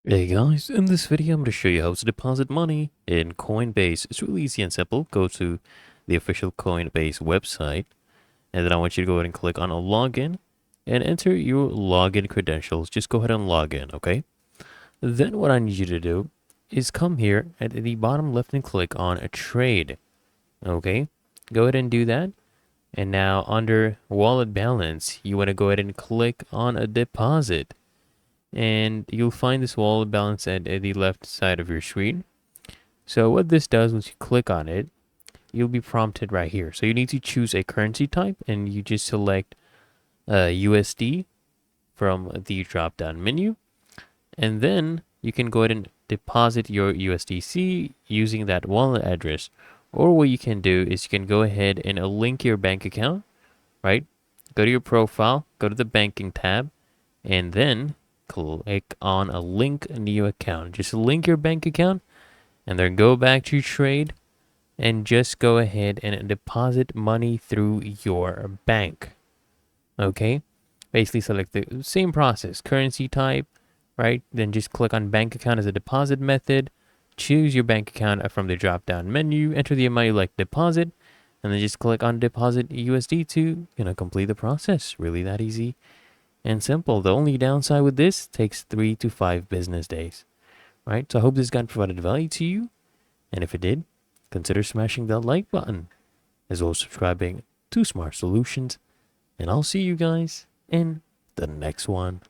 Hey guys, in this video I'm going to show you how to deposit money in Coinbase. It's really easy and simple. Go to the official Coinbase website, and then I want you to go ahead and click on a login and enter your login credentials. Just go ahead and log in, okay? Then what I need you to do is come here at the bottom left and click on a trade, okay? Go ahead and do that. And now under wallet balance, you want to go ahead and click on a deposit. And you'll find this wallet balance at the left side of your screen. So what this does, once you click on it, you'll be prompted right here. So you need to choose a currency type, and you just select USD from the drop down menu, and then you can go ahead and deposit your USDC using that wallet address. Or what you can do is you can go ahead and link your bank account, right? Go to your profile, go to the banking tab, and then click on a link new account. Just link your bank account and then go back to trade and just go ahead and deposit money through your bank. Okay, basically select the same process, currency type, right? Then just click on bank account as a deposit method. Choose your bank account from the drop down menu, enter the amount you like to deposit, and then just click on deposit USD to complete the process. Really that easy and simple. The only downside with this takes 3 to 5 business days, right? So I hope this guide provided value to you. And if it did, consider smashing that like button, as well as subscribing to Smart Solutions. And I'll see you guys in the next one.